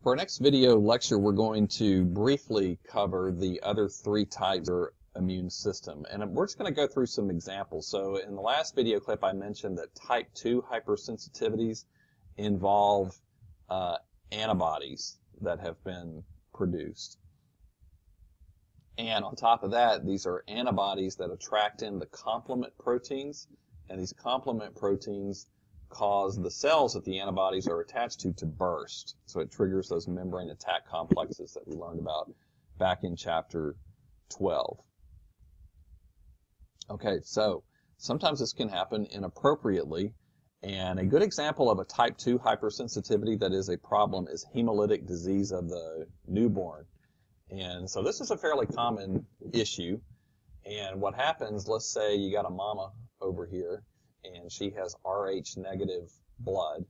For our next video lecture, we're going to briefly cover the other three types of immune system. And we're just going to go through some examples. So in the last video clip, I mentioned that type 2 hypersensitivities involve antibodies that have been produced. And on top of that, these are antibodies that attract in the complement proteins, and these complement proteins cause the cells that the antibodies are attached to burst. So it triggers those membrane attack complexes that we learned about back in chapter 12. Okay, so sometimes this can happen inappropriately, and a good example of a type 2 hypersensitivity that is a problem is hemolytic disease of the newborn. And so this is a fairly common issue, and what happens, let's say you got a mama over here, and she has Rh negative blood.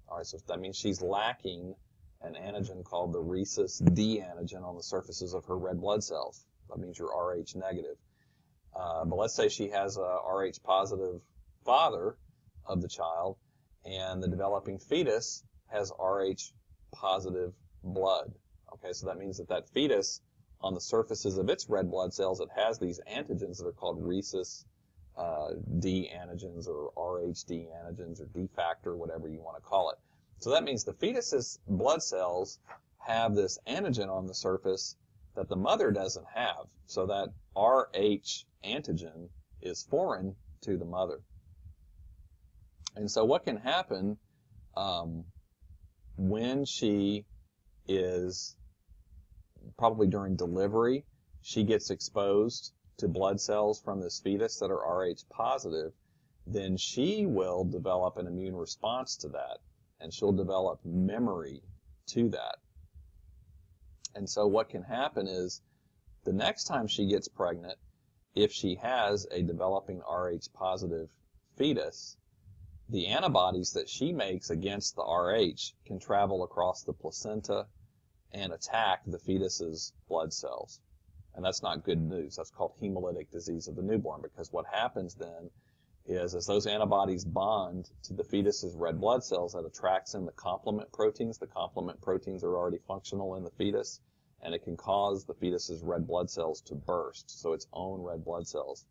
All right, so that means she's lacking an antigen called the rhesus D antigen on the surfaces of her red blood cells. That means you're Rh negative. But let's say she has a Rh positive father of the child, and the developing fetus has Rh positive blood. Okay, so that means that that fetus, on the surfaces of its red blood cells, it has these antigens that are called rhesus D antigens or RhD antigens or D factor, whatever you want to call it. So that means the fetus's blood cells have this antigen on the surface that the mother doesn't have. So that Rh antigen is foreign to the mother. And so what can happen when she is, probably during delivery, she gets exposed to blood cells from this fetus that are Rh positive, then she will develop an immune response to that, and she'll develop memory to that. And so what can happen is the next time she gets pregnant, if she has a developing Rh positive fetus, the antibodies that she makes against the Rh can travel across the placenta and attack the fetus's blood cells. And that's not good news. That's called hemolytic disease of the newborn, because what happens then is as those antibodies bond to the fetus's red blood cells, that attracts in the complement proteins. The complement proteins are already functional in the fetus, and it can cause the fetus's red blood cells to burst. So its own red blood cells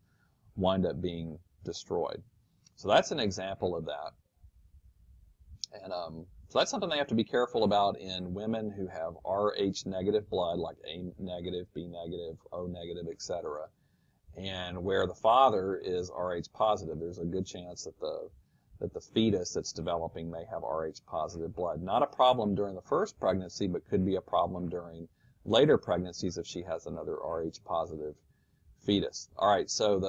wind up being destroyed. So that's an example of that. And so that's something they have to be careful about in women who have Rh negative blood, like A negative, B negative, O negative, etc. And where the father is Rh positive, there's a good chance that the fetus that's developing may have Rh positive blood. Not a problem during the first pregnancy, but could be a problem during later pregnancies if she has another Rh positive fetus. All right, so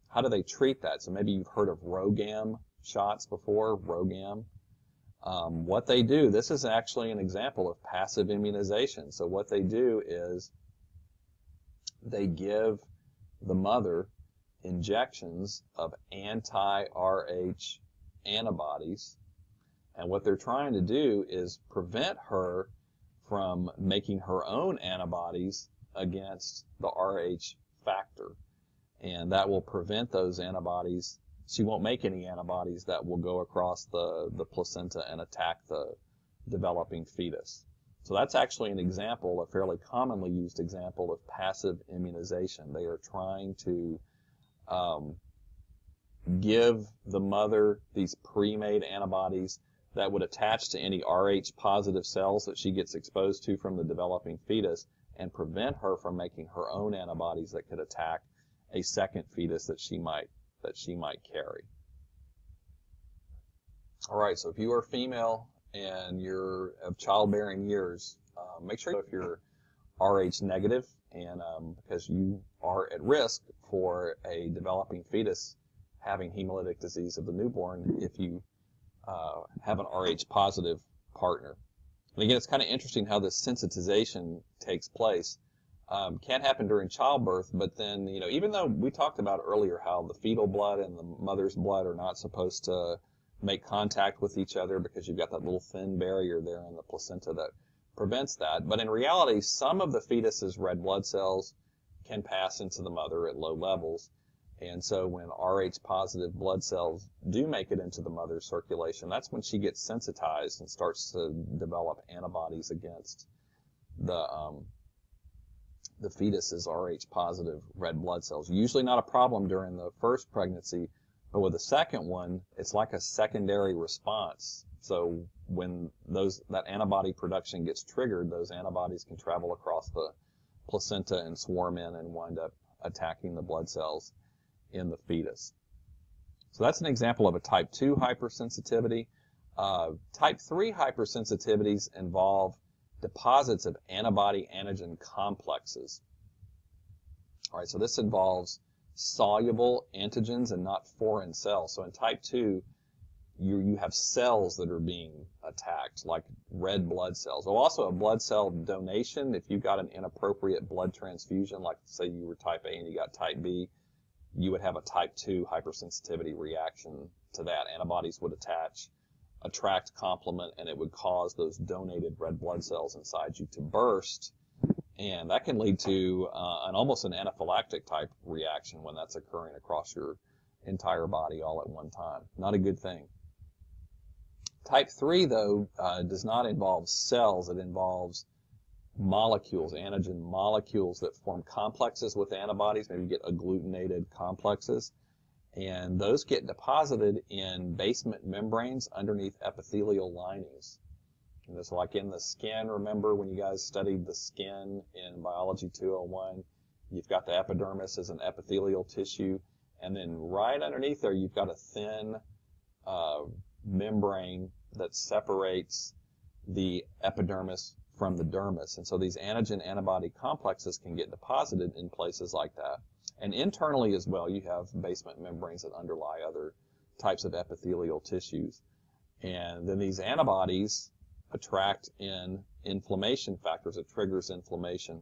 how do they treat that? So maybe you've heard of RhoGAM shots before, RhoGAM. What they do, this is actually an example of passive immunization. So what they do is they give the mother injections of anti-Rh antibodies, and what they're trying to do is prevent her from making her own antibodies against the Rh factor, and that will prevent those antibodies. She won't make any antibodies that will go across the placenta and attack the developing fetus. So that's actually an example, a fairly commonly used example of passive immunization. They are trying to give the mother these pre-made antibodies that would attach to any Rh positive cells that she gets exposed to from the developing fetus and prevent her from making her own antibodies that could attack a second fetus that she might carry. All right, so if you are female and you're of childbearing years, make sure if you're Rh negative, and because you are at risk for a developing fetus having hemolytic disease of the newborn if you have an Rh positive partner. And again, it's kind of interesting how this sensitization takes place. Can happen during childbirth, but then, even though we talked about earlier how the fetal blood and the mother's blood are not supposed to make contact with each other because you've got that little thin barrier there in the placenta that prevents that, but in reality, some of the fetus's red blood cells can pass into the mother at low levels, And so when Rh positive blood cells do make it into the mother's circulation, that's when she gets sensitized and starts to develop antibodies against the fetus's Rh positive red blood cells. Usually not a problem during the first pregnancy, but with the second one, it's like a secondary response. So when that antibody production gets triggered, those antibodies can travel across the placenta and swarm in and wind up attacking the blood cells in the fetus. So that's an example of a type 2 hypersensitivity. Type 3 hypersensitivities involve deposits of antibody-antigen complexes. All right, so this involves soluble antigens and not foreign cells. So in type 2, you have cells that are being attacked, like red blood cells. Or also a blood cell donation. If you got an inappropriate blood transfusion, like say you were type A and you got type B, you would have a type 2 hypersensitivity reaction to that. Antibodies would attract complement, and it would cause those donated red blood cells inside you to burst. And that can lead to almost an anaphylactic type reaction when that's occurring across your entire body all at one time. Not a good thing. Type 3, though, does not involve cells. It involves molecules, antigen molecules that form complexes with antibodies. Maybe you get agglutinated complexes. And those get deposited in basement membranes underneath epithelial linings. And it's like in the skin. Remember when you guys studied the skin in Biology 201? You've got the epidermis as an epithelial tissue. And then right underneath there, you've got a thin membrane that separates the epidermis from the dermis. And so these antigen-antibody complexes can get deposited in places like that. And internally as well, you have basement membranes that underlie other types of epithelial tissues. And then these antibodies attract in inflammation factors. It triggers inflammation.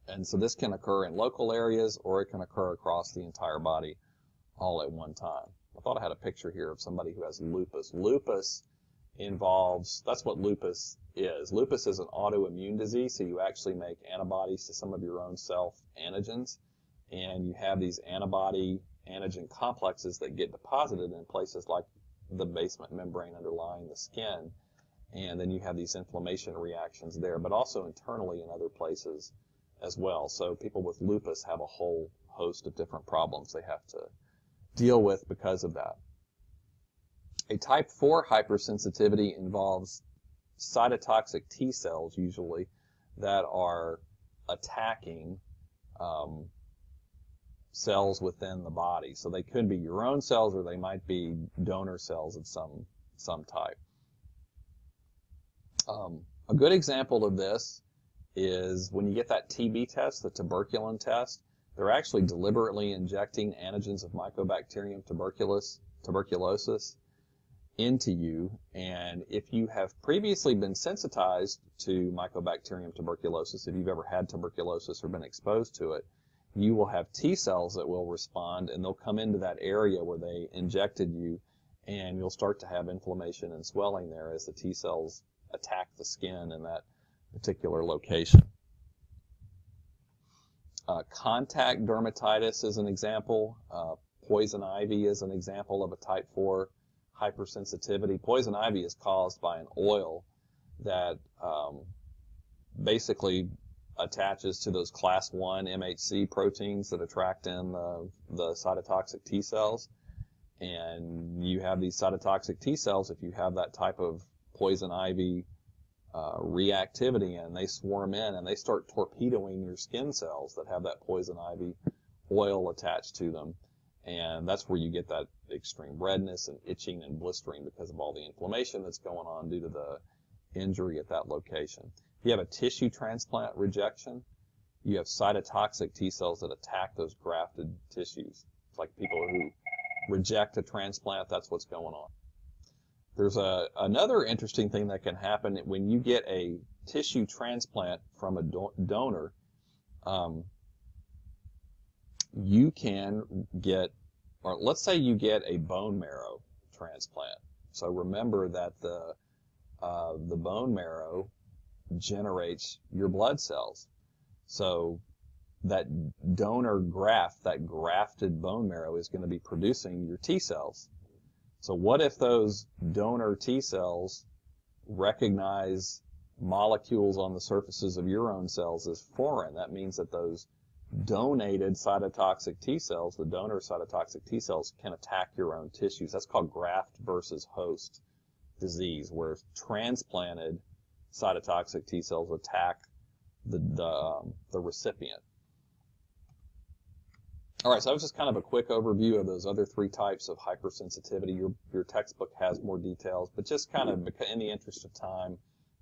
And so this can occur in local areas, or it can occur across the entire body all at one time. I thought I had a picture here of somebody who has lupus. Lupus involves, that's what lupus is. Lupus is an autoimmune disease, so you actually make antibodies to some of your own self-antigens, and you have these antibody-antigen complexes that get deposited in places like the basement membrane underlying the skin, and then you have these inflammation reactions there, but also internally in other places as well. So people with lupus have a whole host of different problems they have to deal with because of that. A type 4 hypersensitivity involves cytotoxic T cells, usually, that are attacking cells within the body. So they could be your own cells, or they might be donor cells of some type. A good example of this is when you get that TB test, the tuberculin test. They're actually deliberately injecting antigens of Mycobacterium tuberculosis into you, and if you have previously been sensitized to Mycobacterium tuberculosis, if you've ever had tuberculosis or been exposed to it, you will have T cells that will respond, and they'll come into that area where they injected you, and you'll start to have inflammation and swelling there as the T cells attack the skin in that particular location. Contact dermatitis is an example. Poison ivy is an example of a type 4 hypersensitivity. Poison ivy is caused by an oil that basically attaches to those class 1 MHC proteins that attract in the cytotoxic T cells. And you have these cytotoxic T cells, if you have that type of poison ivy reactivity, and they swarm in and they start torpedoing your skin cells that have that poison ivy oil attached to them. And that's where you get that extreme redness and itching and blistering because of all the inflammation that's going on due to the injury at that location. If you have a tissue transplant rejection, you have cytotoxic T cells that attack those grafted tissues. It's like people who reject a transplant, that's what's going on. There's another interesting thing that can happen when you get a tissue transplant from a donor. You can get, or let's say you get a bone marrow transplant. So remember that the bone marrow generates your blood cells. So that donor graft, that grafted bone marrow, is going to be producing your T cells. So what if those donor T cells recognize molecules on the surfaces of your own cells as foreign? That means that those donated cytotoxic T cells, the donor cytotoxic T cells, can attack your own tissues. That's called graft versus host disease, where transplanted cytotoxic T cells attack the recipient. All right, so that was just kind of a quick overview of those other 3 types of hypersensitivity. Your textbook has more details, but just kind of in the interest of time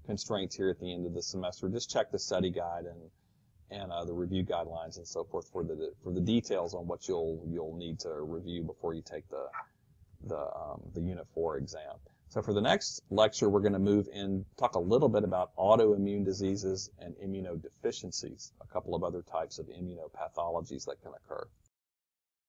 constraints here at the end of the semester, just check the study guide and the review guidelines and so forth for the details on what you'll need to review before you take the Unit 4 exam. So for the next lecture, we're going to move in, talk a little bit about autoimmune diseases and immunodeficiencies, a couple of other types of immunopathologies that can occur.